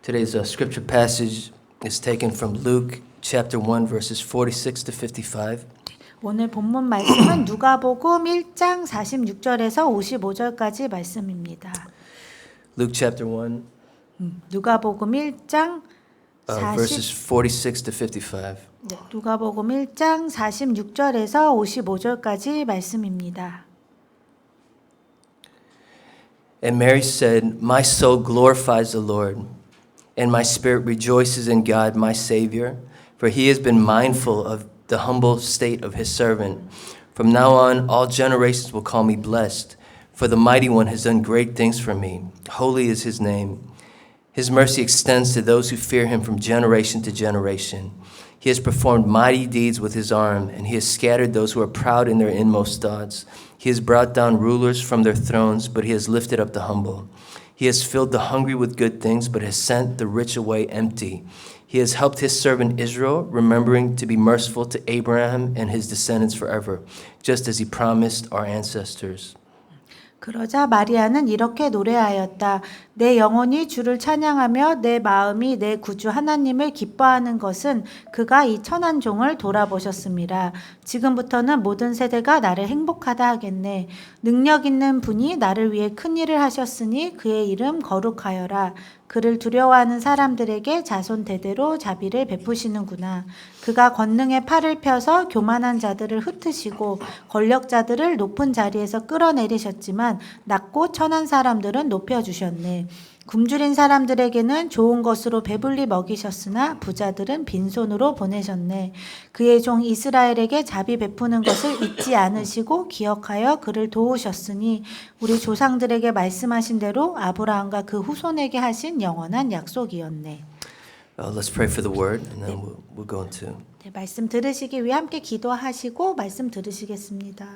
Today's scripture passage is taken from Luke chapter 1 verses 46 to 55. 오늘 본문 말씀은 누가복음 1장 46절에서 55절까지 말씀입니다. Luke chapter 1 누가복음 1장 verses 46 to 55. 네, 누가복음 1장 46절에서 55절까지 말씀입니다. And Mary said, "My soul glorifies the Lord, and my spirit rejoices in God my Savior, for he has been mindful of the humble state of his servant. From now on, all generations will call me blessed, for the Mighty One has done great things for me. Holy is his name. His mercy extends to those who fear him from generation to generation. He has performed mighty deeds with his arm, and he has scattered those who are proud in their inmost thoughts. He has brought down rulers from their thrones, but he has lifted up the humble. He has filled the hungry with good things, but has sent the rich away empty. He has helped his servant Israel, remembering to be merciful to Abraham and his descendants forever, just as he promised our ancestors." 그러자 마리아는 이렇게 노래하였다. 내 영혼이 주를 찬양하며 내 마음이 내 구주 하나님을 기뻐하는 것은 그가 이 천한 종을 돌아보셨습니다. 지금부터는 모든 세대가 나를 행복하다 하겠네. 능력 있는 분이 나를 위해 큰 일을 하셨으니 그의 이름 거룩하여라. 그를 두려워하는 사람들에게 자손 대대로 자비를 베푸시는구나. 그가 권능의 팔을 펴서 교만한 자들을 흩으시고 권력자들을 높은 자리에서 끌어내리셨지만 낮고 천한 사람들은 높여주셨네. 굶주린 사람들에게는 좋은 것으로 배불리 먹이셨으나 부자들은 빈손으로 보내셨네. 그의 종 이스라엘에게 자비 베푸는 것을 잊지 않으시고 기억하여 그를 도우셨으니 우리 조상들에게 말씀하신 대로 아브라함과 그 후손에게 하신 영원한 약속이었네. Let's pray for the word, and then we'll go into. 네, 말씀 들으시기 위해 함께 기도하시고 말씀 들으시겠습니다.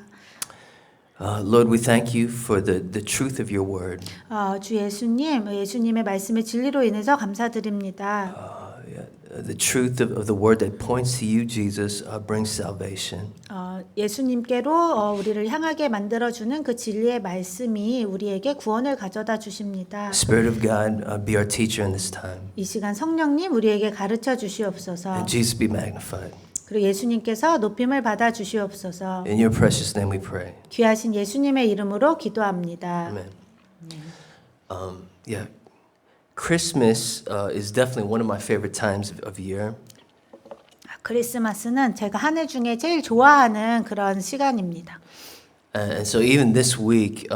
Lord, we thank you for the truth of your word. 주 예수님의 말씀의 진리로 인해서 감사드립니다. The truth of the word that points to you, Jesus, brings salvation. 예수님께로 우리를 향하게 만들어주는 그 진리의 말씀이 우리에게 구원을 가져다 주십니다. Spirit of God, be our teacher in this time. 이 시간 성령님 우리에게 가르쳐 주시옵소서. And Jesus be magnified. 그리고 예수님께서 높임을 받아 주시옵소서. In your precious name we pray. 귀하신 예수님의 이름으로 기도합니다. Amen. Yeah, Christmas is definitely one of my favorite times of year. 크리스마스는 제가 한 해 중에 제일 좋아하는 그런 시간입니다. And so even this week,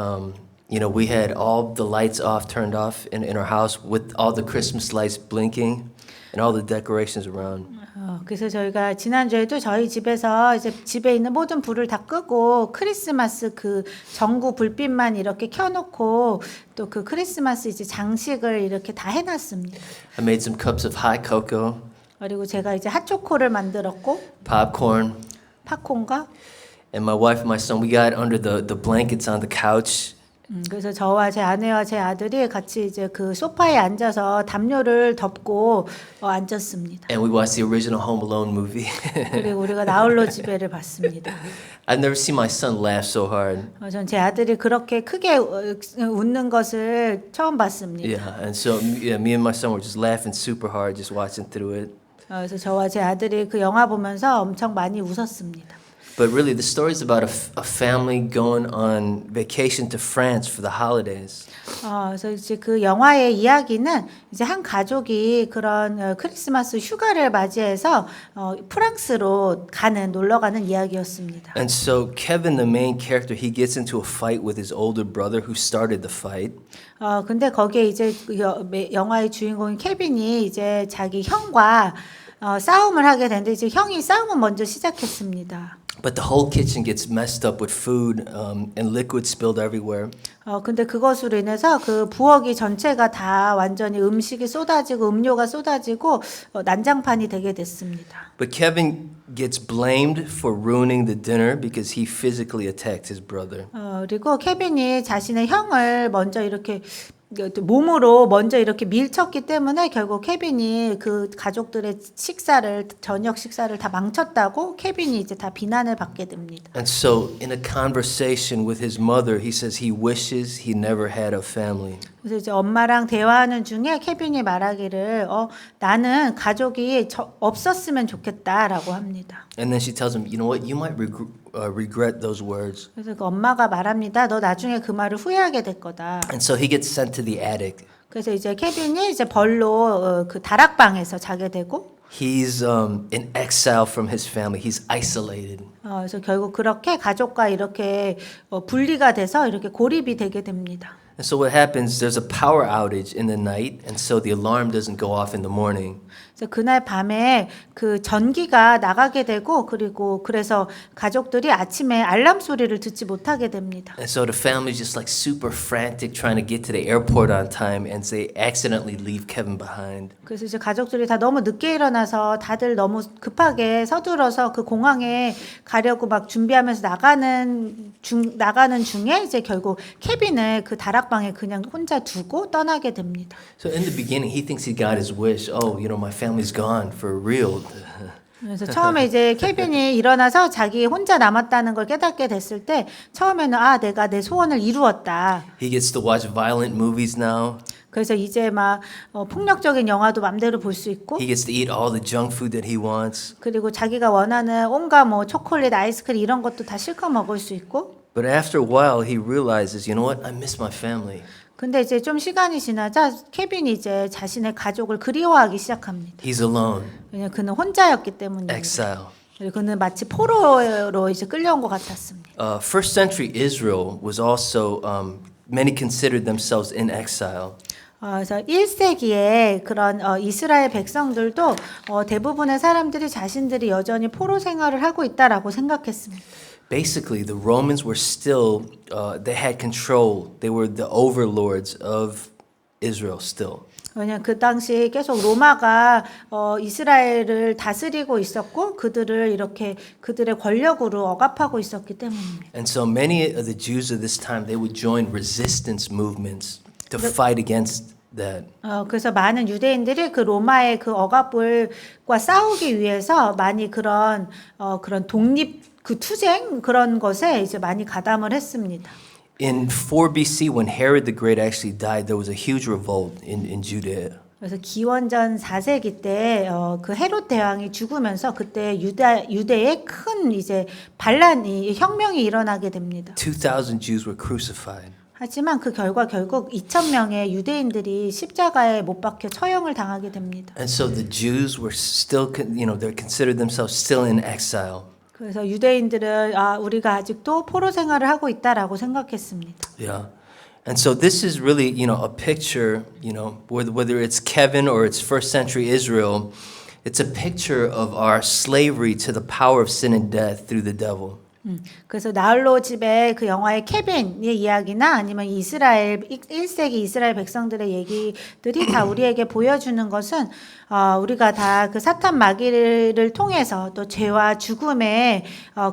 we had all the lights off, turned off in our house with all the Christmas lights blinking and all the decorations around. 그래서 저희가 지난주에도 저희 집에서 이제 집에 있는 모든 불을 다 끄고 크리스마스 그 전구 불빛만 이렇게 켜놓고 또 그 크리스마스 이제 장식을 이렇게 다 해놨습니다. I made some cups of hot cocoa, 그리고 제가 이제 핫초코를 만들었고 popcorn, 팝콘과 and my wife and my son, we got under the blankets on the couch. 그래서 저와 제 아내와 제 아들이 같이 이제 그 소파에 앉아서 담요를 덮고 앉았습니다. And we watched the original Home Alone movie. 그리고 우리가 나홀로 집에를 봤습니다. I've never seen my son laugh so hard. 전 제 아들이 그렇게 크게 웃는 것을 처음 봤습니다. Yeah, and so me and my son were just laughing super hard, just watching through it. 그래서 저와 제 아들이 그 영화 보면서 엄청 많이 웃었습니다. But really, the story is about a family going on vacation to France for the holidays. 그래서 이제 그 영화의 이야기는 이제 한 가족이 그런 크리스마스 휴가를 맞이해서 프랑스로 놀러 가는 이야기였습니다. And so Kevin, the main character, he gets into a fight with his older brother who started the fight. 근데 거기에 이제 영화의 주인공인 케빈이 이제 자기 형과 싸움을 하게 되는데 이제 형이 싸움을 먼저 시작했습니다. But the whole kitchen gets messed up with food and liquid spilled everywhere. 근데 그것으로 인해서 그 부엌이 전체가 다 완전히 음식이 쏟아지고 음료가 쏟아지고 난장판이 되게 됐습니다. But Kevin gets blamed for ruining the dinner because he physically attacked his brother. 그리고 케빈이 자신의 형을 먼저 이렇게 몸으로 먼저 이렇게 밀쳤기 때문에 결국 케빈이 그 가족들의 저녁 식사를 다 망쳤다고 케빈이 이제 다 비난을 받게 됩니다. And so in a conversation with his mother, he says he wishes he never had a family. 그래서 이제 엄마랑 대화하는 중에 케빈이 말하기를 나는 가족이 없었으면 좋겠다라고 합니다. And then she tells him, you know what, you might regret those words. 그래서 그 엄마가 말합니다. 너 나중에 그 말을 후회하게 될 거다. And so he gets sent to the attic. 그래서 이제 케빈이 이제 벌로 그 다락방에서 자게 되고 He's in exile from his family. He's isolated. 그래서 결국 그렇게 가족과 이렇게 분리가 돼서 이렇게 고립이 되게 됩니다. And so what happens, there's a power outage in the night, and so the alarm doesn't go off in the morning. 그래서 그날 밤에 그 전기가 나가게 되고 그리고 그래서 가족들이 아침에 알람 소리를 듣지 못하게 됩니다. And so the family's just like super frantic trying to get to the airport on time, and they accidentally leave Kevin behind. 그래서 이제 가족들이 다 너무 늦게 일어나서 다들 너무 급하게 서둘러서 그 공항에 가려고 막 준비하면서 나가는 중에 이제 결국 케빈을 그 다락방에 그냥 혼자 두고 떠나게 됩니다. So in the beginning, he thinks he got his wish. Oh, you know, my family's gone for real. 그래서 처음에 이제 케빈이 일어나서 자기 혼자 남았다는 걸 깨닫게 됐을 때 처음에는 내가 내 소원을 이루었다. He gets to watch violent movies now. 그래서 이제 막 폭력적인 영화도 맘대로 볼 수 있고 He gets to eat all the junk food that he wants. 그리고 자기가 원하는 온갖 뭐 초콜릿, 아이스크림 이런 것도 다 실컷 먹을 수 있고 But after a while, he realizes, you know what? I miss my family. 근데 이제 좀 시간이 지나자 케빈이 이제 자신의 가족을 그리워하기 시작합니다. He's alone, 왜냐면 그는 혼자였기 때문입니다. exile. 그리고 그는 마치 포로로 이제 끌려온 것 같았습니다. First century Israel was also, many considered themselves in exile. 그래서 1세기에 그런 이스라엘 백성들도 대부분의 사람들이 자신들이 여전히 포로 생활을 하고 있다라고 생각했습니다. Basically, the Romans were still, they had control. They were the overlords of Israel still. 왜냐하면 그 당시 계속 로마가 이스라엘을 다스리고 있었고 그들을 이렇게 그들의 권력으로 억압하고 있었기 때문입니다. And so many of the Jews of this time, they would join resistance movements to fight against that. 그래서 많은 유대인들이 그 로마의 그 억압과 싸우기 위해서 많이 그런 독립 그 투쟁 그런 것에 이제 많이 가담을 했습니다. In 4 BC, when Herod the Great actually died, there was a huge revolt in Judea. 그래서 기원전 4세기 때 그 헤롯 대왕이 죽으면서 그때 유대에 큰 이제 반란이 혁명이 일어나게 됩니다. 2,000 Jews were crucified. 하지만 그 결과 결국 2,000명의 유대인들이 십자가에 못 박혀 처형을 당하게 됩니다. And so the Jews were still, they considered themselves still in exile. 그래서 유대인들은 우리가 아직도 포로 생활을 하고 있다라고 생각했습니다. Yeah. And so this is really, a picture, whether it's Kevin or it's first century Israel, it's a picture of our slavery to the power of sin and death through the devil. 그래서 나홀로 집의 그 영화의 케빈의 이야기나 아니면 1세기 이스라엘 백성들의 얘기들이 다 우리에게 보여주는 것은 우리가 다 그 사탄 마귀를 통해서 또 죄와 죽음의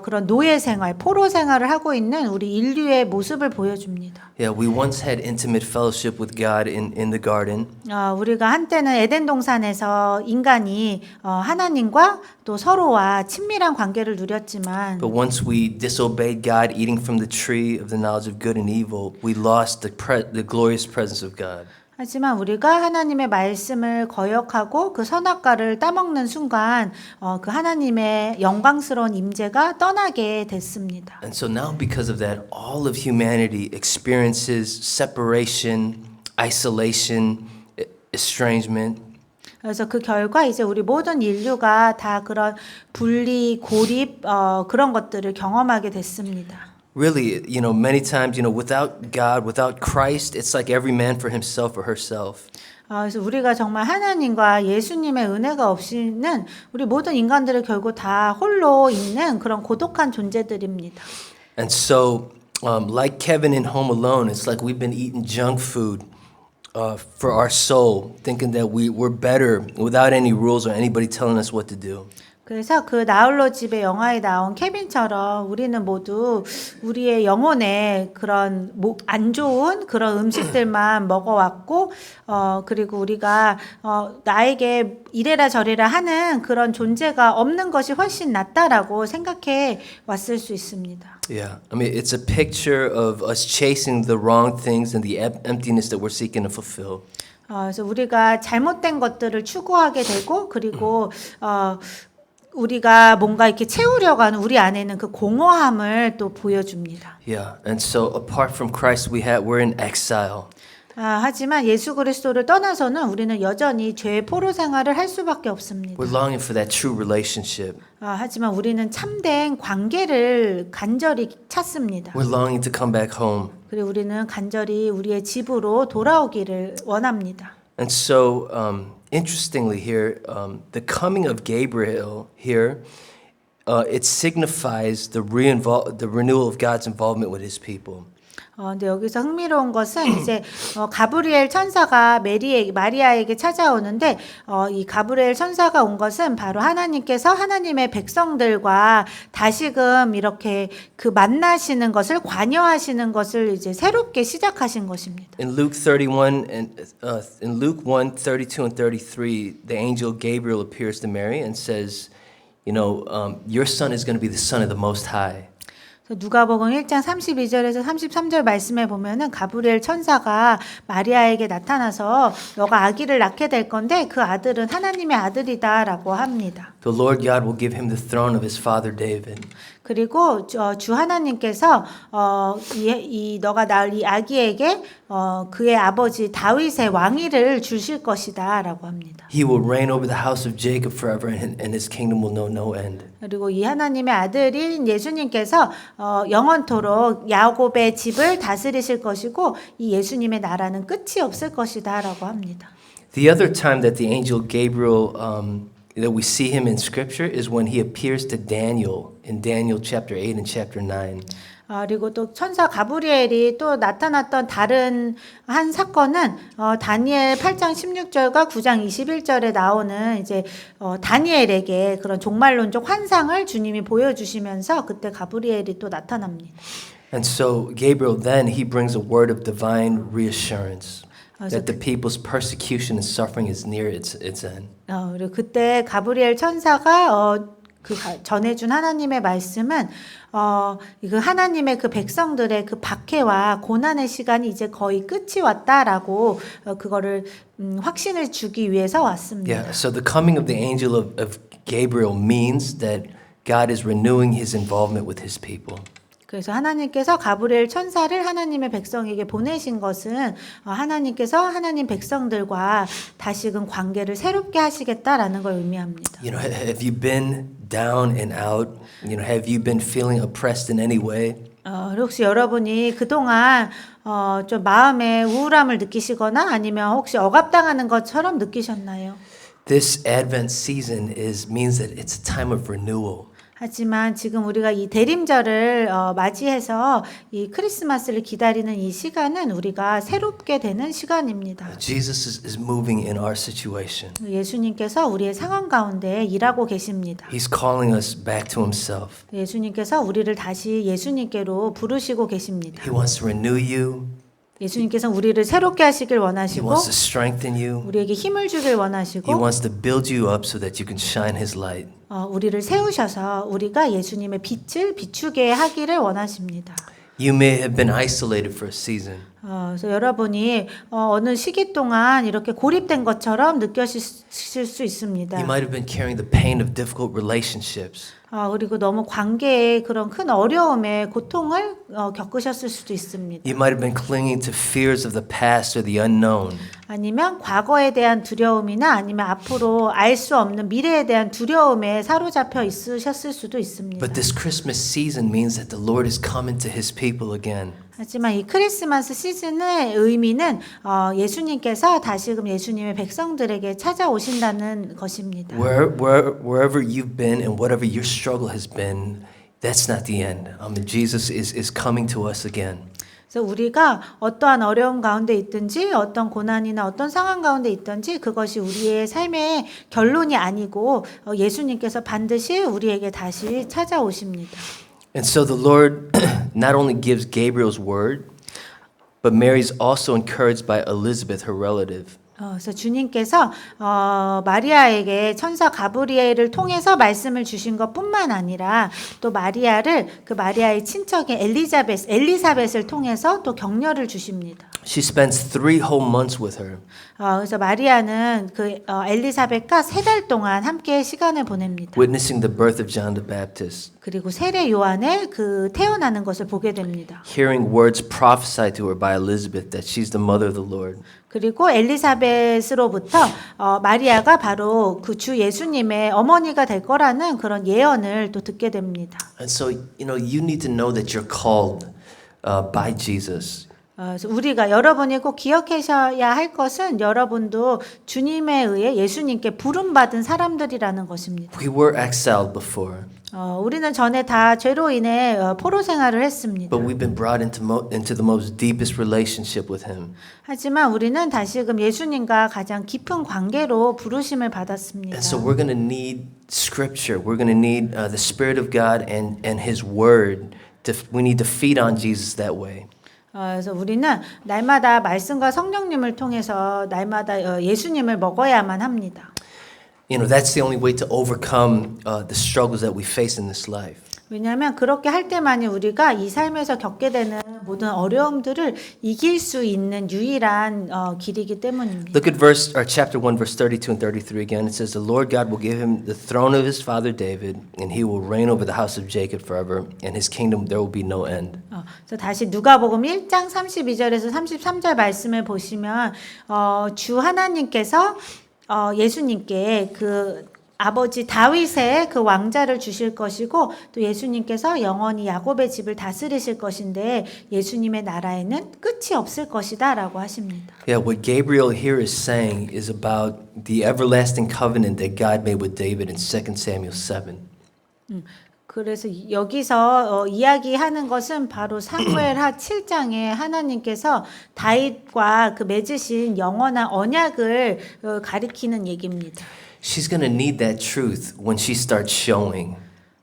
그런 노예 생활, 포로 생활을 하고 있는 우리 인류의 모습을 보여줍니다. Yeah, we once had intimate fellowship with God in the garden. 우리가 한때는 에덴 동산에서 인간이 하나님과 또 서로와 친밀한 관계를 누렸지만 But once we disobeyed God, eating from the tree of the knowledge of good and evil, we lost the glorious presence of God. 하지만 우리가 하나님의 말씀을 거역하고 그 선악과를 따먹는 순간 그 하나님의 영광스러운 임재가 떠나게 됐습니다. And so now because of that, all of humanity experiences separation, isolation, estrangement. 그래서 그 결과 이제 우리 모든 인류가 다 그런 분리, 고립 그런 것들을 경험하게 됐습니다. Really, many times, without God, without Christ, it's like every man for himself or herself. 그래서 우리가 정말 하나님과 예수님의 은혜가 없이는 우리 모든 인간들을 결국 다 홀로 있는 그런 고독한 존재들입니다. And so, like Kevin in Home Alone, it's like we've been eating junk food for our soul, thinking that we're better without any rules or anybody telling us what to do. 그래서 그 나홀로 집의 영화에 나온 케빈처럼 우리는 모두 우리의 영혼에 그런 안 좋은 그런 음식들만 먹어왔고, 그리고 우리가 나에게 이래라 저래라 하는 그런 존재가 없는 것이 훨씬 낫다라고 생각해 왔을 수 있습니다. Yeah, I mean, it's a picture of us chasing the wrong things and the emptiness that we're seeking to fulfill. 그래서 우리가 잘못된 것들을 추구하게 되고, 그리고 우리가 뭔가 이렇게 채우려고 하는 우리 안에는 그 공허함을 또 보여줍니다. Yeah, and so apart from Christ, we're in exile. 하지만 예수 그리스도를 떠나서는 우리는 여전히 죄의 포로 생활을 할 수밖에 없습니다. We're longing for that true relationship. 하지만 우리는 참된 관계를 간절히 찾습니다. We're longing to come back home. 그리고 우리는 간절히 우리의 집으로 돌아오기를 원합니다. And so, interestingly here, the coming of Gabriel here, it signifies the renewal of God's involvement with His people. 근데 여기서 흥미로운 것은 이제 가브리엘 천사가 마리아에게 찾아오는데 이 가브리엘 천사가 온 것은 바로 하나님께서 하나님의 백성들과 다시금 이렇게 그 만나시는 것을 관여하시는 것을 이제 새롭게 시작하신 것입니다. In Luke 31 and in Luke 1:32 and 33, the angel Gabriel appears to Mary and says, your son is going to be the son of the Most High. 누가복음 1장 32절에서 33절 말씀에 보면은 가브리엘 천사가 마리아에게 나타나서 너가 아기를 낳게 될 건데 그 아들은 하나님의 아들이다라고 합니다. The Lord God will give him the throne of his father David. 그리고 주 하나님께서 너가 낳을 이 아기에게 그의 아버지 다윗의 왕위를 주실 것이다라고 합니다. He will reign over the house of Jacob forever, and his kingdom will know no end. 그리고 이 하나님의 아들인 예수님께서 영원토록 야곱의 집을 다스리실 것이고 이 예수님의 나라는 끝이 없을 것이다라고 합니다. The other time that the angel Gabriel that we see him in scripture is when he appears to Daniel in Daniel chapter 8 and chapter 9. 그리고 또 천사 가브리엘이 또 나타났던 다른 한 사건은 다니엘 8장 16절과 9장 21절에 나오는 이제 다니엘에게 그런 종말론적 환상을 주님이 보여주시면서 그때 가브리엘이 또 나타납니다. And so Gabriel then he brings a word of divine reassurance that the people's persecution and suffering is near its end. 그리고 그때 가브리엘 천사가 전해준 하나님의 말씀은 그 하나님의 그 백성들의 그 박해와 고난의 시간이 이제 거의 끝이 왔다라고 그거를 확신을 주기 위해서 왔습니다. Yeah, so the coming of the angel of Gabriel means that God is renewing his involvement with his people. 그래서 하나님께서 가브리엘 천사를 하나님의 백성에게 보내신 것은 하나님께서 하나님 백성들과 다시금 관계를 새롭게 하시겠다라는 걸 의미합니다. Have you been down and out? Have you been feeling oppressed in any way? 혹시 여러분이 그동안 좀 마음에 우울함을 느끼시거나 아니면 혹시 억압당하는 것처럼 느끼셨나요? This Advent season means that it's a time of renewal. 하지만 지금 우리가 이 대림절을 맞이해서 이 크리스마스를 기다리는 이 시간은 우리가 새롭게 되는 시간입니다. Jesus is moving in our situation. 예수님께서 우리의 상황 가운데 일하고 계십니다. He's calling us back to himself. 예수님께서 우리를 다시 예수님께로 부르시고 계십니다. He wants to renew you. 예수님께서 우리를 새롭게 하시길 He 원하시고 wants to strengthen you. 우리에게 힘을 주길 He 원하시고 wants to build you up so that you can shine his light. 우리를 세우셔서 우리가 예수님의 빛을 비추게 하기를 원하십니다. You may have been isolated for a season. 그래서 여러분이 어느 시기 동안 이렇게 고립된 것처럼 느껴질 수 있습니다. You might have been carrying the pain of difficult relationships. 그리고 너무 관계에 그런 큰 어려움에 고통을 겪으셨을 수도 있습니다. You might have been clinging to fears of the past or the unknown. 아니면 과거에 대한 두려움이나 아니면 앞으로 알 수 없는 미래에 대한 두려움에 사로잡혀 있으셨을 수도 있습니다. But this Christmas season means that the Lord is coming to his people again. 하지만 이 크리스마스 시즌의 의미는 예수님께서 다시금 예수님의 백성들에게 찾아오신다는 것입니다. Wherever you've been and whatever your struggle has been, that's not the end. Jesus is coming to us again. 그래서 우리가 어떠한 어려움 가운데 있든지 어떤 고난이나 어떤 상황 가운데 있든지 그것이 우리의 삶의 결론이 아니고 예수님께서 반드시 우리에게 다시 찾아오십니다. And so the Lord not only gives Gabriel's word, but Mary's also encouraged by Elizabeth, her relative. 그래서 주님께서 마리아에게 천사 가브리엘을 통해서 말씀을 주신 것뿐만 아니라 또 마리아를 그 마리아의 친척인 엘리사벳을 통해서 또 격려를 주십니다. She spends 3 whole months with her. 그래서 마리아는 그 엘리사벳과 3달 동안 함께 시간을 보냅니다. Witnessing the birth of John the Baptist, 그리고 세례 요한의 그 태어나는 것을 보게 됩니다. hearing words prophesied to her by Elizabeth that she's the mother of the Lord. 그리고 엘리사벳으로부터 마리아가 바로 그 주 예수님의 어머니가 될 거라는 그런 예언을 또 듣게 됩니다. And so, you need to know that you're called by Jesus. 그래서 우리가 여러분이 꼭 기억하셔야 할 것은 여러분도 주님에 의해 예수님께 부름받은 사람들이라는 것입니다. We were exiled before, 우리는 전에 다 죄로 인해 포로 생활을 했습니다. but we've been brought into the most deepest relationship with Him. 하지만 우리는 다시금 예수님과 가장 깊은 관계로 부르심을 받았습니다. And so we're going to need Scripture. We're going to need the Spirit of God and His Word. We need to feed on Jesus that way. 그래서 우리는 날마다 말씀과 성령님을 통해서 날마다 예수님을 먹어야만 합니다. That's the only way to overcome the struggles that we face in this life. 왜냐하면 그렇게 할 때만이 우리가 이 삶에서 겪게 되는 모든 어려움들을 이길 수 있는 유일한 길이기 때문입니다. Look at chapter 1, verse 32 and 33 again. It says, "The Lord God will give him the throne of his father David, and he will reign over the house of Jacob forever, and his kingdom there will be no end." 그래서 다시 누가복음 1장 32절에서 33절 말씀을 보시면 주 하나님께서 예수님께 그 아버지 다윗의 그 왕자를 주실 것이고 또 예수님께서 영원히 야곱의 집을 다스리실 것인데 예수님의 나라에는 끝이 없을 것이다라고 하십니다. Yeah, what Gabriel here is saying is about the everlasting covenant that God made with David in 2 Samuel 7. 그래서 여기서 이야기하는 것은 바로 사무엘하 7장에 하나님께서 다윗과 그 맺으신 영원한 언약을 가리키는 얘기입니다. She's going to need that truth when she starts showing.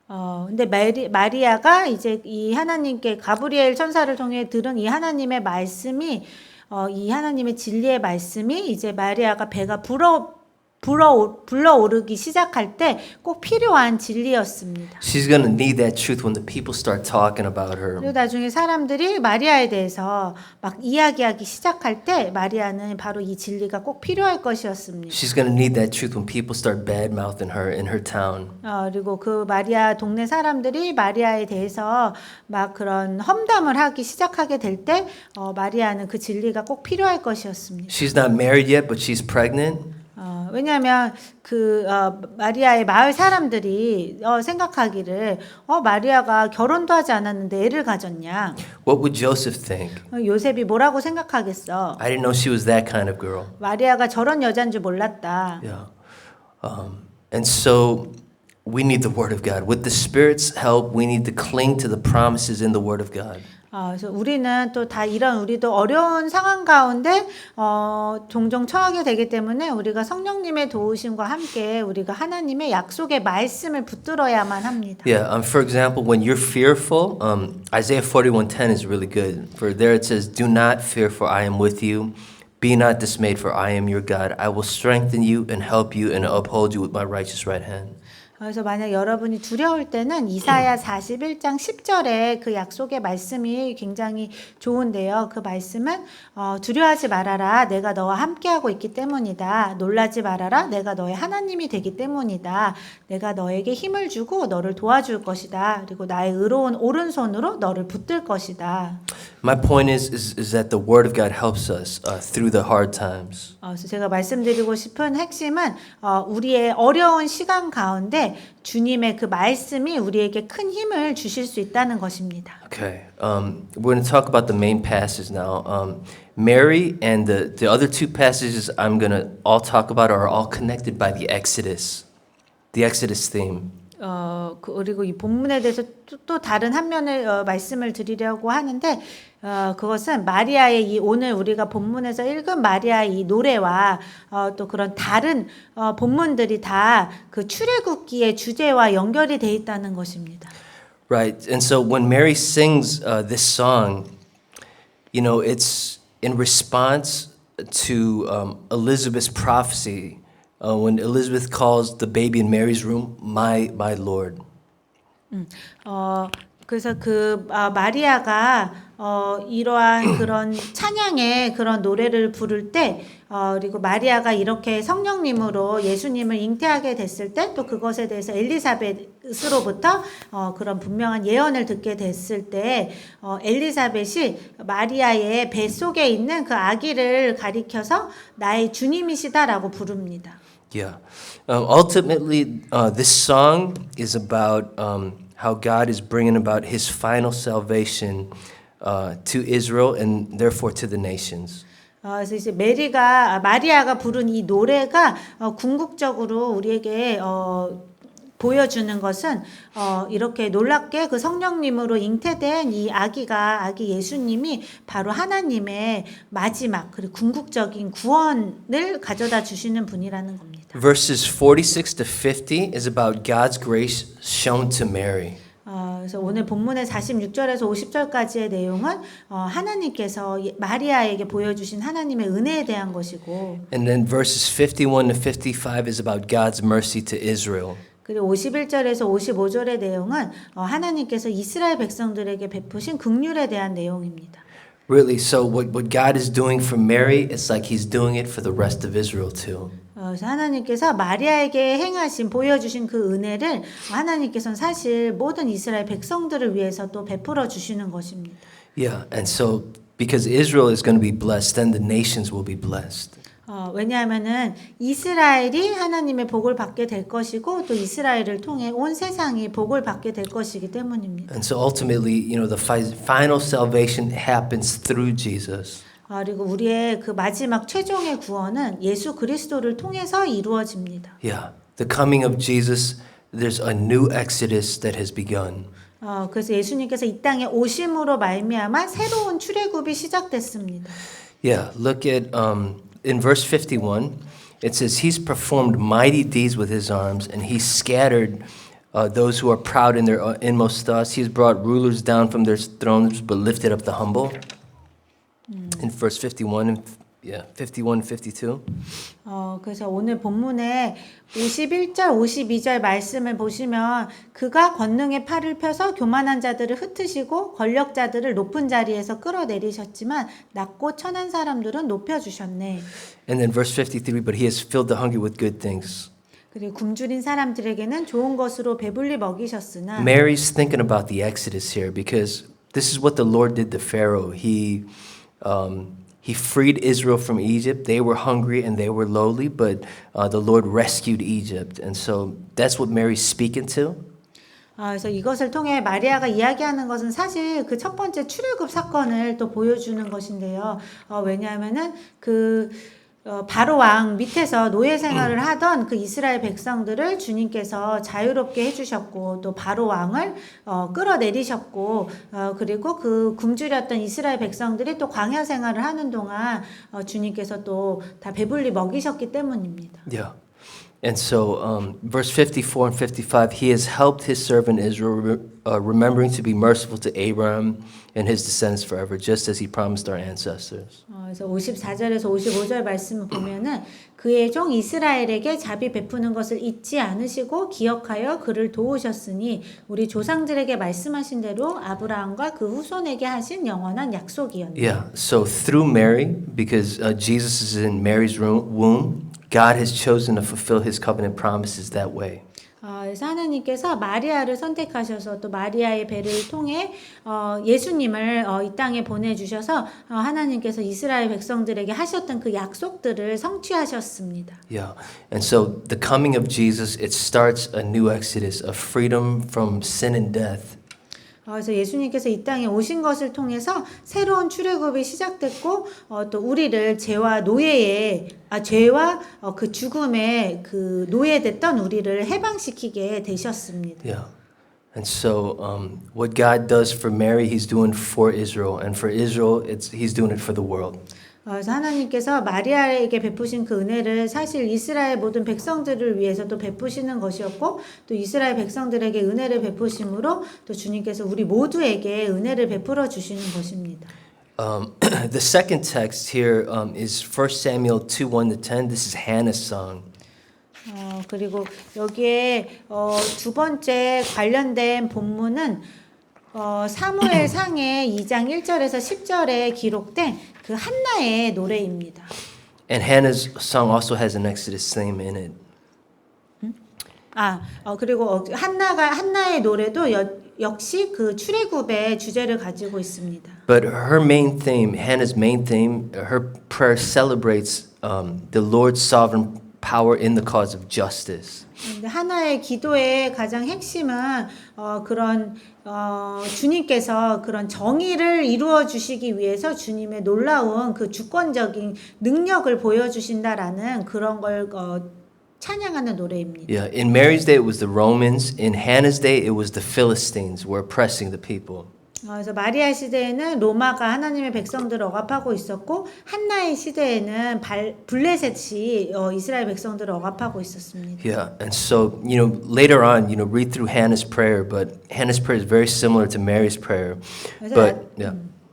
근데 마리아가 이제 이 하나님께 가브리엘 천사를 통해 들은 이 하나님의 말씀이 이 하나님의 진리의 말씀이 이제 마리아가 배가 불러오르기 시작할 때 꼭 필요한 진리였습니다. She's going to need that truth when the people start talking about her. 그리고 나중에 사람들이 마리아에 대해서 막 이야기하기 시작할 때 마리아는 바로 이 진리가 꼭 필요할 것이었습니다. She's going to need that truth when people start bad-mouthing her in her town. 그리고 그 마리아 동네 사람들이 마리아에 대해서 막 그런 험담을 하기 시작하게 될 때 마리아는 그 진리가 꼭 필요할 것이었습니다. She's not married yet, but she's pregnant. 왜냐하면 그 마리아의 마을 사람들이 생각하기를 마리아가 결혼도 하지 않았는데 애를 가졌냐? What would Joseph think? 요셉이 뭐라고 생각하겠어? I didn't know she was that kind of girl. 마리아가 저런 여자인 줄 몰랐다. Yeah. And so we need the Word of God. With the Spirit's help, we need to cling to the promises in the Word of God. 그래서 우리는 또 다 우리도 어려운 상황 가운데 종종 처하게 되기 때문에 우리가 성령님의 도우심과 함께 우리가 하나님의 약속의 말씀을 붙들어야만 합니다. Yeah. For example, when you're fearful, Isaiah 41:10 is really good. For there it says, "Do not fear, for I am with you. Be not dismayed, for I am your God. I will strengthen you and help you and uphold you with my righteous right hand." 그래서 만약 여러분이 두려울 때는 이사야 41장 10절에 그 약속의 말씀이 굉장히 좋은데요. 그 말씀은 두려워하지 말아라. 내가 너와 함께하고 있기 때문이다. 놀라지 말아라. 내가 너의 하나님이 되기 때문이다. 내가 너에게 힘을 주고 너를 도와줄 것이다. 그리고 나의 의로운 오른손으로 너를 붙들 것이다. My point is that the Word of God helps us through the hard times. 그래서 제가 말씀드리고 싶은 핵심은 우리의 어려운 시간 가운데 주님의 그 말씀이 우리에게 큰 힘을 주실 수 있다는 것입니다. Okay, we're going to talk about the main passage now. Mary and the other two passages I'm going to all talk about are all connected by the Exodus theme. 그리고 이 본문에 대해서 또 다른 한 면을 말씀을 드리려고 하는데 그것은 마리아의 이 오늘 우리가 본문에서 읽은 마리아의 이 노래와 또 그런 다른 본문들이 다 그 출애굽기의 주제와 연결이 돼 있다는 것입니다. Right. And so when Mary sings this song, you know, it's in response to Elizabeth's prophecy when Elizabeth calls the baby in Mary's room, my Lord. 그래서 마리아가 이러한 그런 찬양의 그런 노래를 부를 때 그리고 마리아가 이렇게 성령님으로 예수님을 잉태하게 됐을 때 또 그것에 대해서 엘리사벳으로부터 그런 분명한 예언을 듣게 됐을 때 엘리사벳이 마리아의 뱃속에 있는 그 아기를 가리켜서 나의 주님이시다라고 부릅니다. Yeah. Ultimately, this song is about how God is bringing about his final salvation to Israel and therefore to the nations. 그래서 이제 마리아가 부른 이 노래가 궁극적으로 우리에게 보여주는 것은 이렇게 놀랍게 그 성령님으로 잉태된 이 아기 예수님이 바로 하나님의 마지막 그리고 궁극적인 구원을 가져다 주시는 분이라는 겁니다. Verses 46 to 50 is about God's grace shown to Mary. 그래서 오늘 본문의 46절에서 50절까지의 내용은 하나님께서 마리아에게 보여주신 하나님의 은혜에 대한 것이고 And then verses 51 to 55 is about God's mercy to Israel. 그리고 51절에서 55절의 내용은 하나님께서 이스라엘 백성들에게 베푸신 긍휼에 대한 내용입니다. Really, so what God is doing for Mary, it's like he's doing it for the rest of Israel too. 그래서 하나님께서 마리아에게 보여주신 그 은혜를 하나님께서는 사실 모든 이스라엘 백성들을 위해서 또 베풀어 주시는 것입니다. Yeah, and so because Israel is going to be blessed, then the nations will be blessed. 왜냐하면은 이스라엘이 하나님의 복을 받게 될 것이고 또 이스라엘을 통해 온 세상이 복을 받게 될 것이기 때문입니다. And so ultimately, you know, the final salvation happens through Jesus. 그리고 우리의 그 마지막 최종의 구원은 예수 그리스도를 통해서 이루어집니다. Yeah, the coming of Jesus, there's a new exodus that has begun. 그래서 예수님께서 이 땅에 오심으로 말미암아 새로운 출애굽이 시작됐습니다. Yeah, look at in verse 51, it says, he's performed mighty deeds with his arms, and he scattered those who are proud in their inmost thoughts. He's brought rulers down from their thrones, but lifted up the humble. In verse 51, 51 and 52. 그래서 오늘 본문에 51절, 52절 말씀을 보시면 그가 권능의 팔을 펴서 교만한 자들을 흩으시고 권력자들을 높은 자리에서 끌어내리셨지만 낮고 천한 사람들은 높여주셨네. And then verse 53, but he has filled the hungry with good things. 그리고 굶주린 사람들에게는 좋은 것으로 배불리 먹이셨으나 Mary's thinking about the Exodus here because this is what the Lord did to Pharaoh. He freed Israel from Egypt. They were hungry and they were lowly, but the Lord rescued Egypt. And so that's what Mary's speaking to. 그래서 이것을 통해 마리아가 이야기하는 것은 사실 그 첫 번째 출애굽 사건을 또 보여주는 것인데요. 왜냐하면은 바로 왕 밑에서 노예 생활을 하던 그 이스라엘 백성들을 주님께서 자유롭게 해주셨고 또 바로 왕을 끌어내리셨고 그리고 그 굶주렸던 이스라엘 백성들이 또 광야 생활을 하는 동안 주님께서 또 다 배불리 먹이셨기 때문입니다. Yeah. And so verse 54 and 55, he has helped his servant Israel, remembering to be merciful to Abraham and his descendants forever, just as he promised our ancestors. 그래서 54절에서 55절 말씀을 보면은 그의 종 이스라엘에게 자비 베푸는 것을 잊지 않으시고 기억하여 그를 도우셨으니 우리 조상들에게 말씀하신 대로 아브라함과 그 후손에게 하신 영원한 약속이었네. Yeah. So through Mary, because Jesus is in Mary's womb, God has chosen to fulfill his covenant promises that way. 그래서 하나님께서 마리아를 선택하셔서 또 마리아의 배를 통해 예수님을 이 땅에 보내주셔서 하나님께서 이스라엘 백성들에게 하셨던 그 약속들을 성취하셨습니다. Yeah. And so the coming of Jesus, it starts a new exodus of freedom from sin and death. 그래서 예수님께서 이 땅에 오신 것을 통해서 새로운 출애굽이 시작됐고 또 우리를 죄와 그 죽음에 그 노예됐던 우리를 해방시키게 되셨습니다. Yeah. And so, what God does for Mary, He's doing for Israel, and for Israel, He's doing it for the world. 그래서 하나님께서 마리아에게 베푸신 그 은혜를 사실 이스라엘 모든 백성들을 위해서도 베푸시는 것이었고 또 이스라엘 백성들에게 은혜를 베푸심으로 또 주님께서 우리 모두에게 은혜를 베풀어 주시는 것입니다. The second text here is 1 Samuel 2, 1-10. This is Hannah's song. 그리고 여기에 두 번째 관련된 본문은 사무엘 상의 2장 1절에서 10절에 기록된 그 한나의 노래입니다. And Hannah's song also has an Exodus theme in it. 그리고 한나의 노래도 역시 그 출애굽의 주제를 가지고 있습니다. But her main theme, Hannah's main theme, her prayer celebrates the Lord's sovereign power in the cause of justice. 하나의 기도의 가장 핵심은 주님께서 그런 정의를 이루어 주시기 위해서 주님의 놀라운 그 주권적인 능력을 보여주신다라는 그런 걸 찬양하는 노래입니다. Yeah, in Mary's day it was the Romans. In Hannah's day it was the Philistines were oppressing the people. 그래서 마리아 시대에는 로마가 하나님의 백성들을 억압하고 있었고 한나의 시대에는 블레셋이 이스라엘 백성들을 억압하고 있었습니다. Yeah, and so later on, read through Hannah's prayer, but Hannah's prayer is very similar to Mary's prayer. But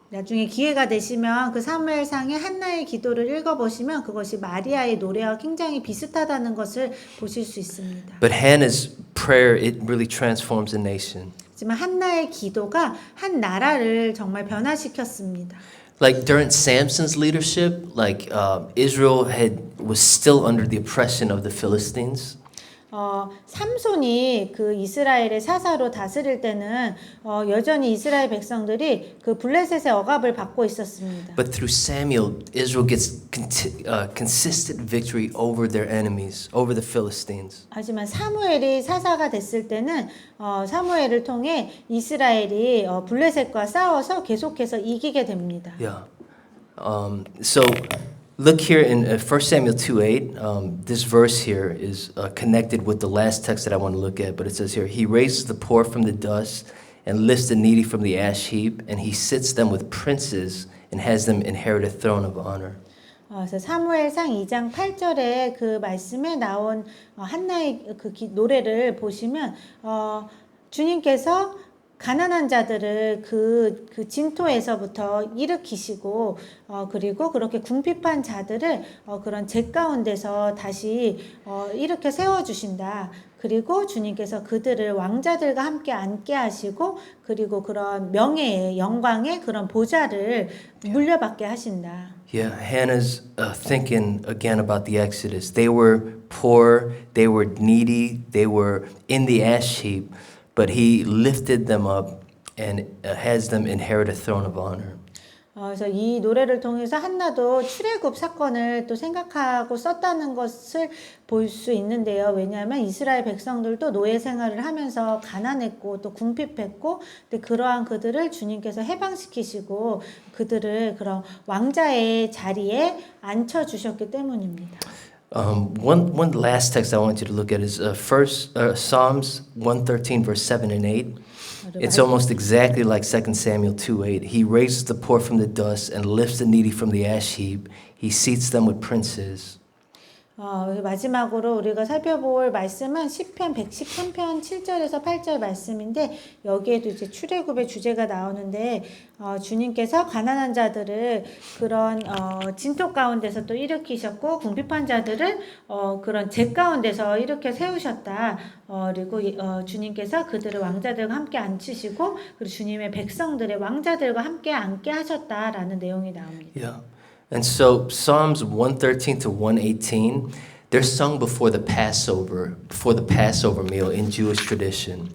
나중에 기회가 되시면 그 사무엘상의 한나의 기도를 읽어보시면 그것이 마리아의 노래와 굉장히 비슷하다는 것을 보실 수 있습니다. But Hannah's prayer, it really transforms a nation. 하지만 한나의 기도가 한 나라를 정말 변화시켰습니다. Like during Samson's leadership, Israel was still under the oppression of the Philistines. 삼손이 그 이스라엘의 사사로 다스릴 때는 여전히 이스라엘 백성들이 그 블레셋의 억압을 받고 있었습니다. But through Samuel, Israel gets consistent victory over their enemies, over the Philistines. 하지만 사무엘이 사사가 됐을 때는 사무엘을 통해 이스라엘이 블레셋과 싸워서 계속해서 이기게 됩니다. Yeah. So look here in 1 Samuel 2:8. This verse here is connected with the last text that I want to look at, but it says here, He raises the poor from the dust and lifts the needy from the ash heap, and He sits them with princes and has them inherit a throne of honor. 그래서 사무엘상 2장 8절에 그 말씀에 나온 한나의 그 노래를 보시면 주님께서 가난한 자들을 그 진토에서부터 일으키시고 그리고 그렇게 궁핍한 자들을 그런 재 가운데서 다시 이렇게 세워 주신다. 그리고 주님께서 그들을 왕자들과 함께 앉게 하시고 그리고 그런 명예의 영광의 그런 보좌를 물려받게 하신다. Yeah, Hannah's thinking again about the Exodus. They were poor, they were needy, they were in the ash heap. But He lifted them up and has them inherit a throne of honor. 그래서 이 노래를 통해서 한나도 출애굽 사건을 또 생각하고 썼다는 것을 볼 수 있는데요. 왜냐하면 이스라엘 백성들도 노예 생활을 하면서 가난했고 또 궁핍했고, 근데 그러한 그들을 주님께서 해방시키시고 그들을 그런 왕자의 자리에 앉혀 주셨기 때문입니다. One last text I want you to look at is Psalms 113 verse 7 and 8. It's almost exactly like 2 Samuel 2:8. He raises the poor from the dust and lifts the needy from the ash heap. He seats them with princes. 마지막으로 우리가 살펴볼 말씀은 시편 113편 7절에서 8절 말씀인데 여기에도 이제 출애굽의 주제가 나오는데 주님께서 가난한 자들을 그런 진토 가운데서 또 일으키셨고 궁핍한 자들을 그런 재 가운데서 이렇게 세우셨다. 그리고 주님께서 그들을 왕자들과 함께 앉히시고 그리고 주님의 백성들의 왕자들과 함께 앉게 하셨다라는 내용이 나옵니다. Yeah. And so Psalms 113 to 118, they're sung before the Passover meal in Jewish tradition.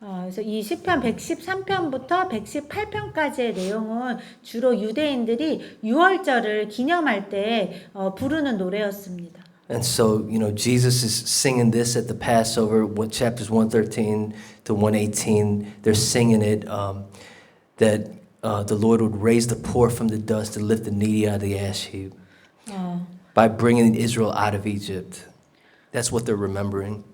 그래서 이 시편 113편부터 118편까지의 내용은 주로 유대인들이 유월절을 기념할 때 부르는 노래였습니다. And so, Jesus is singing this at the Passover, chapters 113 to 118. They're singing it that the Lord would raise the poor from the dust and lift the needy out of the ash heap by bringing Israel out of Egypt. That's what they're remembering.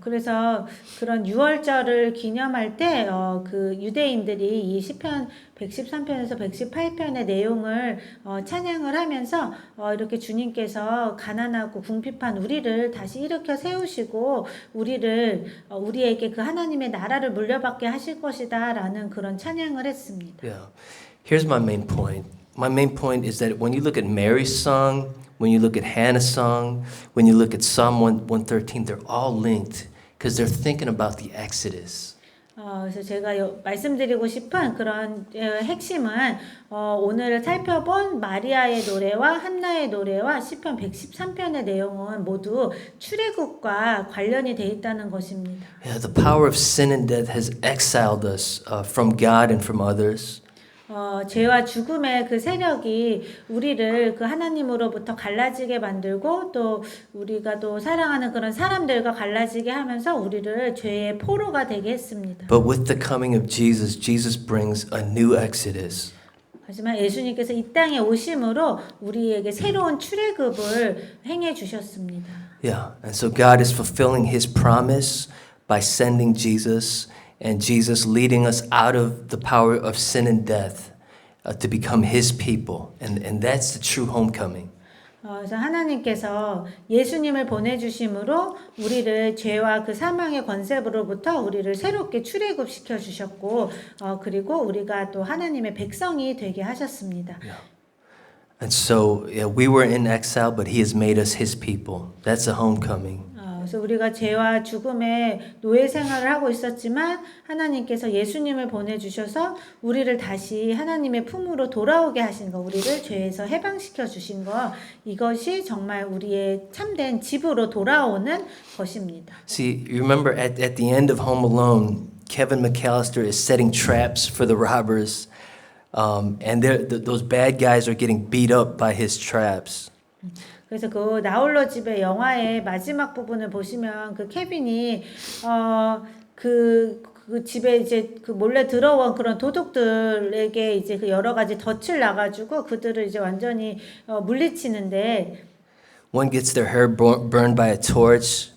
그래서 그런 유월절을 기념할 때 그 유대인들이 이 시편 113편에서 118편의 내용을 찬양을 하면서 이렇게 주님께서 가난하고 궁핍한 우리를 다시 일으켜 세우시고 우리에게 그 하나님의 나라를 물려받게 하실 것이다라는 그런 찬양을 했습니다. Yeah. Here's my main point. My main point is that when you look at Mary's song, when you look at Hannah's song, when you look at Psalm 113, they're all linked because they're thinking about the Exodus. 그래서 제가 말씀드리고 싶은 그런 핵심은 오늘 살펴본 마리아의 노래와 한나의 노래와 시편 113편의 내용은 모두 출애굽과 관련이 돼 있다는 것입니다. Yeah, the power of sin and death has exiled us from God and from others. 죄와 죽음의 그 세력이 우리를 그 하나님으로부터 갈라지게 만들고 또 우리가 또 사랑하는 그런 사람들과 갈라지게 하면서 우리를 죄의 포로가 되게 했습니다. But with the coming of Jesus, Jesus brings a new exodus. 하지만 예수님께서 이 땅에 오심으로 우리에게 새로운 출애굽을 행해 주셨습니다. Yeah, and so God is fulfilling His promise by sending Jesus. And Jesus leading us out of the power of sin and death to become His people. And that's the true homecoming. 그래서 하나님께서 예수님을 보내주심으로 우리를 죄와 그 사망의 권세로부터 우리를 새롭게 출애굽시켜 주셨고 그리고 우리가 또 하나님의 백성이 되게 하셨습니다. Yeah. And so we were in exile, but He has made us His people. That's a homecoming. 그래서 우리가 죄와 죽음의 노예 생활을 하고 있었지만 하나님께서 예수님을 보내주셔서 우리를 다시 하나님의 품으로 돌아오게 하신 거, 우리를 죄에서 해방시켜 주신 거, 이것이 정말 우리의 참된 집으로 돌아오는 것입니다. See, you remember at the end of Home Alone, Kevin McAllister is setting traps for the robbers, and those bad guys are getting beat up by his traps. 그래서 그 나홀로 집의 영화의 마지막 부분을 보시면 그 케빈이 그 집에 이제 그 몰래 들어온 그런 도둑들에게 이제 그 여러 가지 덫을 놔가지고 그들을 이제 완전히 물리치는데 One gets their hair burned by a torch.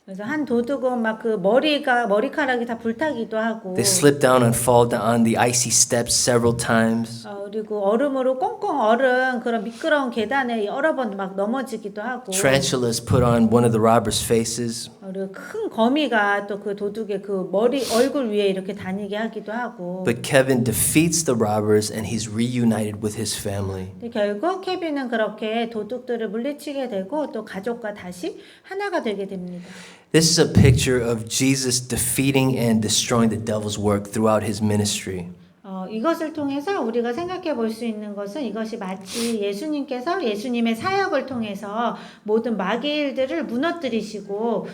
그래서 한 도둑은 막 그 머리카락이 다 불타기도 하고. They slip down and fall down on the icy steps several times. 그리고 얼음으로 꽁꽁 얼은 그런 미끄러운 계단에 여러 번 막 넘어지기도 하고. Tarantulas put on one of the robbers' faces. 그리고 큰 거미가 또 그 도둑의 그 얼굴 위에 이렇게 다니게 하기도 하고. But Kevin defeats the robbers and he's reunited with his family. 근데 결국 케빈은 그렇게 도둑들을 물리치게 되고 또 가족과 다시 하나가 되게 됩니다. This is a picture of Jesus defeating and destroying the devil's work throughout his ministry. 이것을 통해서 우리가 생각해 볼 수 있는 것은 이것이 마치 예수님께서 예수님의 사역을 통해서 모든 마귀의 일들을 무너뜨리시고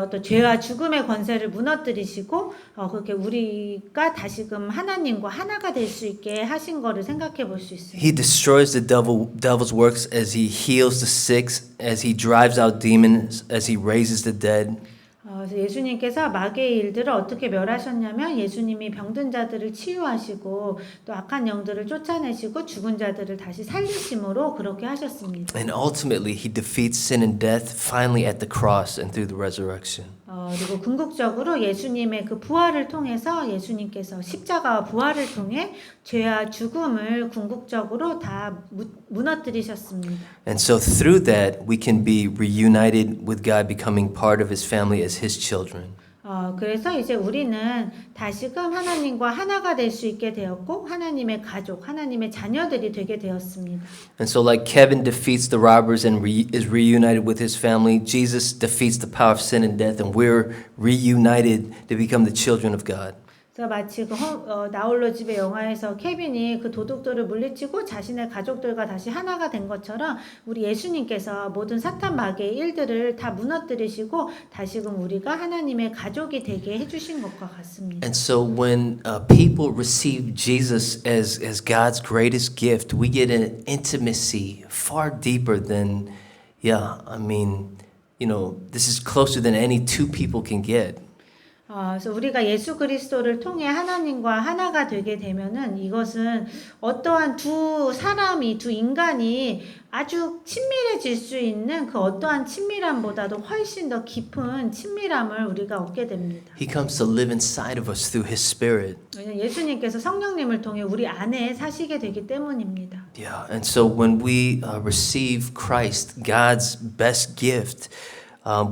또 죄와 죽음의 권세를 무너뜨리시고 그렇게 우리가 다시금 하나님과 하나가 될 수 있게 하신 거를 생각해 볼 수 있습니다. He destroys the devil's works as he heals the sick, as he drives out demons, as he raises the dead. 그래서 예수님께서 마귀의 일들을 어떻게 멸하셨냐면 예수님이 병든 자들을 치유하시고 또 악한 영들을 쫓아내시고 죽은 자들을 다시 살리심으로 그렇게 하셨습니다. And ultimately, he defeats sin and death finally at the cross and through the resurrection. 그리고 궁극적으로 예수님의 그 부활을 통해서 예수님께서 십자가와 부활을 통해 죄와 죽음을 궁극적으로 다 무너뜨리셨습니다. And so through that, we can be reunited with God, becoming part of his family as his children. 그래서 이제 우리는 다시금 하나님과 하나가 될 수 있게 되었고 하나님의 가족, 하나님의 자녀들이 되게 되었습니다. And so like Kevin defeats the robbers and is reunited with his family, Jesus defeats the power of sin and death and we're reunited to become the children of God. 그래서 마치 그 나홀로 집의 영화에서 케빈이 그 도둑들을 물리치고 자신의 가족들과 다시 하나가 된 것처럼 우리 예수님께서 모든 사탄 마귀의 일들을 다 무너뜨리시고 다시금 우리가 하나님의 가족이 되게 해주신 것과 같습니다. And so when people receive Jesus as God's greatest gift, we get an intimacy far deeper than Yeah, I mean, this is closer than any two people can get. 그래서 우리가 예수 그리스도를 통해 하나님과 하나가 되게 되면은 이것은 어떠한 두 사람이, 두 인간이 아주 친밀해질 수 있는 그 어떠한 친밀함보다도 훨씬 더 깊은 친밀함을 우리가 얻게 됩니다. He comes to live inside of us through His Spirit. 왜냐하면 예수님께서 성령님을 통해 우리 안에 사시게 되기 때문입니다. Yeah, and so when we receive Christ, God's best gift,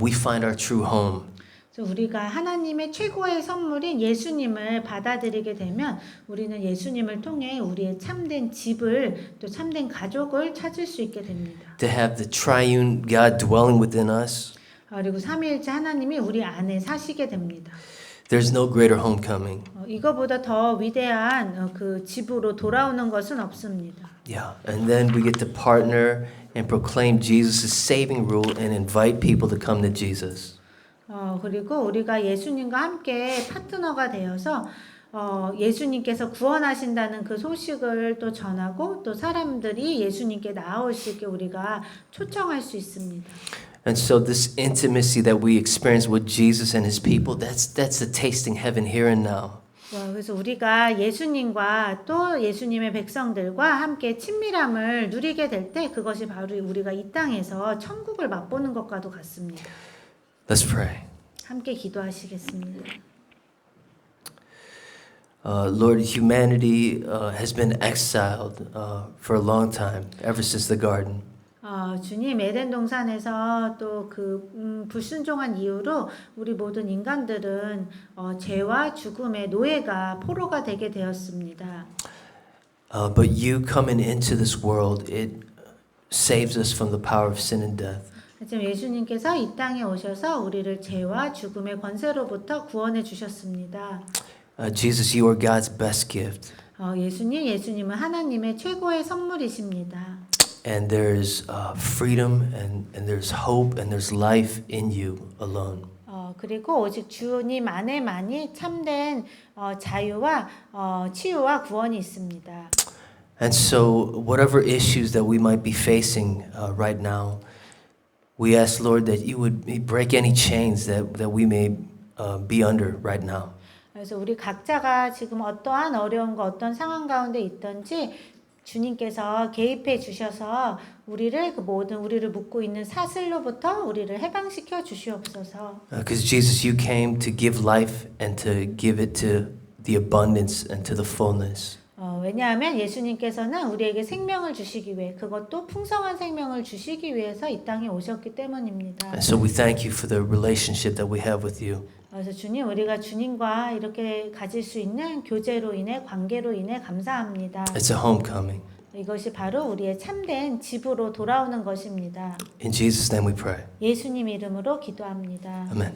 we find our true home. 그래서 우리가 하나님의 최고의 선물인 예수님을 받아들이게 되면 우리는 예수님을 통해 우리의 참된 집을 또 참된 가족을 찾을 수 있게 됩니다. To have the triune God dwelling within us, 그리고 삼위일체 하나님이 우리 안에 사시게 됩니다. there's no greater homecoming. 이거보다 더 위대한 그 집으로 돌아오는 것은 없습니다. Yeah, and then we get to partner and proclaim Jesus' saving rule and invite people to come to Jesus. 그리고 우리가 예수님과 함께 파트너가 되어서 예수님께서 구원하신다는 그 소식을 또 전하고 또 사람들이 예수님께 나아올 수 있게 우리가 초청할 수 있습니다. And so this intimacy that we experience with Jesus and His people, that's the tasting heaven here and now. 그래서 우리가 예수님과 또 예수님의 백성들과 함께 친밀함을 누리게 될 때 그것이 바로 우리가 이 땅에서 천국을 맛보는 것과도 같습니다. Let's pray. 함께 기도하시겠습니다. Lord, humanity has been exiled for a long time, ever since the garden. 주님 에덴 동산에서 또 그 불순종한 이유로 우리 모든 인간들은 죄와 죽음의 노예가 포로가 되게 되었습니다. But you coming into this world, it saves us from the power of sin and death. 지금 예수님께서 이 땅에 오셔서 우리를 죄와 죽음의 권세로부터 구원해 주셨습니다. Jesus, you are God's best gift. 예수님은 하나님의 최고의 선물이십니다. And there's freedom and there's hope and there's life in you alone. 그리고 오직 주님 안에만이 참된 자유와 치유와 구원이 있습니다. And so whatever issues that we might be facing right now, we ask, Lord, that you would break any chains that we may be under right now. 그래서 우리 각자가 지금 어떠한 어려움과 어떤 상황 가운데 있든지 주님께서 개입해 주셔서 우리를 그 모든 우리를 묶고 있는 사슬로부터 우리를 해방시켜 주시옵소서. Because Jesus, you came to give life and to give it to the abundance and to the fullness. 왜냐하면 예수님께서는 우리에게 생명을 주시기 위해 그것도 풍성한 생명을 주시기 위해서 이 땅에 오셨기 때문입니다. And so we thank you for the relationship that we have with you. 그래서 주님 우리가 주님과 이렇게 가질 수 있는 교제로 인해 관계로 인해 감사합니다. It's a homecoming. 이것이 바로 우리의 참된 집으로 돌아오는 것입니다. In Jesus' name we pray. 예수님 이름으로 기도합니다. Amen.